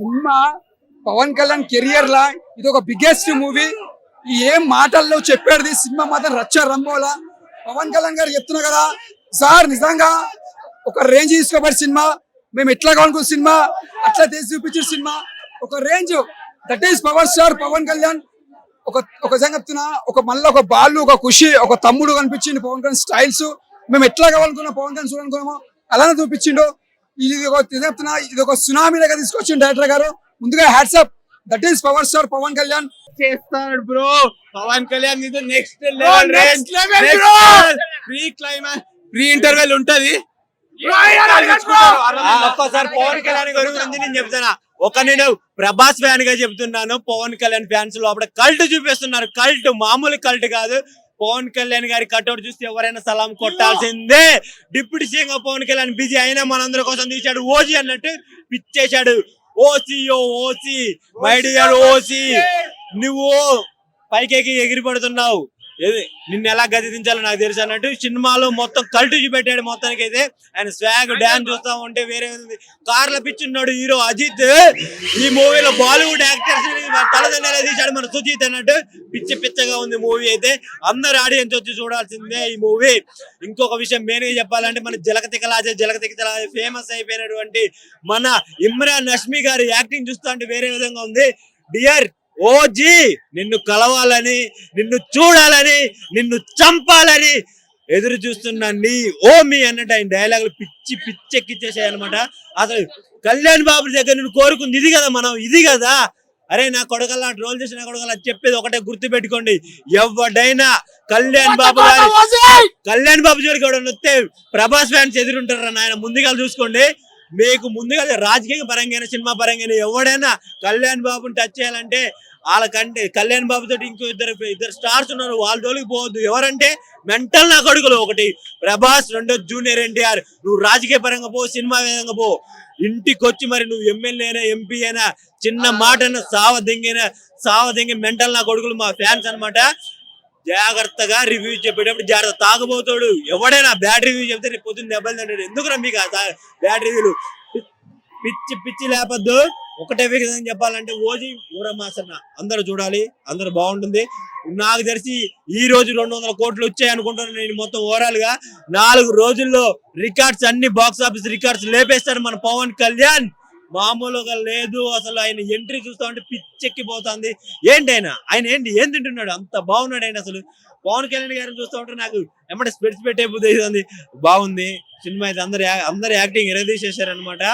Cinema Pawan Kalyan career లా ఇది ఒక biggest movie. ఏం మాటల్లో చెప్పాడు సినిమా మాత్రం రచ్చ రంబోలా. పవన్ కళ్యాణ్ గారు చెప్తున్నా కదా సార్, నిజంగా ఒక రేంజ్ తీసుకోబడి సినిమా, మేము ఎట్లా కావాలనుకున్న సినిమా అట్లా తీసి చూపించిన సినిమా ఒక range. That is power star Pawan Kalyan. ఒక చెప్తున్నా, మళ్ళీ ఒక బాలు, ఒక ఖుషి, ఒక తమ్ముడు కనిపించింది పవన్ కళ్యాణ్ స్టైల్స్. మేము ఎట్లా కావాలనుకున్నాం పవన్ కళ్యాణ్ చూడాలనుకున్నామో అలానే చూపించిండు. చెప్తున్నా, ఇది ఒక సునామీ లాగా తీసుకొచ్చిండు డైరెక్టర్ గారు. ముందుగా hats off. That is power star Pawan Kalyan. చేస్తాడు బ్రో. పవన్ కళ్యాణ్ ఇది next level range. Pre climax, pre interval ఉంటది. ఒక్కసారి పవన్ కళ్యాణ్ గురించి నేను చెప్తానా, నేను ప్రభాస్ ఫ్యాన్ గా చెప్తున్నాను. పవన్ కళ్యాణ్ ఫ్యాన్స్ లోపల కల్ట్ చూపిస్తున్నారు. కల్ట్ మామూలు కల్ట్ కాదు. పవన్ కళ్యాణ్ గారి కట్అవుట్ చూస్తే ఎవరైనా సలాం కొట్టాల్సిందే. Deputy CM Pawan Kalyan busy అయినా మనందరి కోసం తీశాడు. ఓజీ అన్నట్టు పిచ్చేశాడు. ఓసీ మై డియర్ ఓసీ, నువ్వు పైకి ఎగిరి పడుతున్నావు. నిన్ను ఎలా గదిదించాలో నాకు తెలుసు అన్నట్టు సినిమాలో మొత్తం కల్ట్ చూపెట్టాడు. మొత్తానికి అయితే ఆయన స్వాగ్ డాన్స్ చూస్తా ఉంటే వేరే కార్ల పిచ్చున్నాడు హీరో అజిత్. ఈ మూవీలో బాలీవుడ్ యాక్టర్స్ తలదండలా తీశాడు మన సుజీత్ అన్నట్టు. పిచ్చగా ఉంది మూవీ అయితే. అందరు ఆడియన్స్ వచ్చి చూడాల్సిందే ఈ మూవీ. ఇంకొక విషయం మెయిన్ గా చెప్పాలంటే మన జలకతికలాజే ఫేమస్ అయిపోయినటువంటి మన ఇమ్రాన్ హష్మి గారి యాక్టింగ్ చూస్తా అంటే వేరే విధంగా ఉంది. డియర్ ఓజీ, నిన్ను కలవాలని, నిన్ను చూడాలని, నిన్ను చంపాలని ఎదురు చూస్తున్నా నీ ఓమి అన్నట్టు ఆయన డైలాగులు పిచ్చెక్కిచ్చేసాయి అనమాట. అసలు కళ్యాణ్ బాబు దగ్గర నిన్ను కోరుకుంది ఇది కదా, మనం ఇది కదా. అరే నా కొడకల్లా ట్రోల్ చేసి నా కొడకల్లా చెప్పేది ఒకటే గుర్తు పెట్టుకోండి, ఎవడైనా కళ్యాణ్ బాబు జోలికి ఎవడన్నా వస్తే ప్రభాస్ ఫ్యాన్స్ ఎదురుంటారా నాయన. ముందుగా చూసుకోండి. మీకు ముందుగా రాజకీయ పరంగా సినిమా పరంగా ఎవడైనా కళ్యాణ్ బాబుని టచ్ చేయాలంటే వాళ్ళకంటే కళ్యాణ్ బాబు తోటి ఇంకో ఇద్దరు స్టార్స్ ఉన్నారు, వాళ్ళ జోలికి పోవద్దు. ఎవరంటే మెంటల్ నా కొడుకులు. ఒకటి ప్రభాస్, రెండో జూనియర్ ఎన్టీఆర్. నువ్వు రాజకీయ పరంగా పో, సినిమా విధంగా పో. ఇంటికి వచ్చి మరి నువ్వు ఎమ్మెల్యే అయినా ఎంపీ అయినా చిన్న మాటైనా సావదింగి మెంటల్ నా కొడుకులు మా ఫ్యాన్స్ అనమాట. జాగ్రత్తగా రివ్యూ చెప్పేటప్పుడు జాగ్రత్త. తాగబోతాడు ఎవడైనా బ్యాడ్ రివ్యూ చెప్తే రేపు పొద్దున్న దెబ్బలు తింటాడు. ఎందుకురా మీకు బ్యాడ్ రివ్యూలు? పిచ్చి లేపద్దు. ఒకటే విధంగా చెప్పాలంటే ఓజీ ఊరమాసన్న అందరూ చూడాలి, అందరూ బాగుంటుంది. నాకు తెలిసి ఈ రోజు 200 కోట్లు వచ్చాయి అనుకుంటున్నాను నేను. మొత్తం ఓవరాల్ గా 4 రోజుల్లో రికార్డ్స్, అన్ని బాక్స్ ఆఫీస్ రికార్డ్స్ లేపేస్తాడు మన పవన్ కళ్యాణ్. మామూలుగా లేదు అసలు. ఆయన ఎంట్రీ చూస్తా ఉంటే పిచ్చెక్కిపోతుంది. ఆయన ఏం తింటున్నాడు, అంత బాగున్నాడు ఆయన. అసలు పవన్ కళ్యాణ్ గారిని చూస్తూ ఉంటే నాకు ఏమంటే స్పెట్స్ పెట్టే బుద్ధి అవుతుంది. బాగుంది సినిమా అయితే. అందరు యాక్టింగ్ ఎరదీసేశారు అనమాట.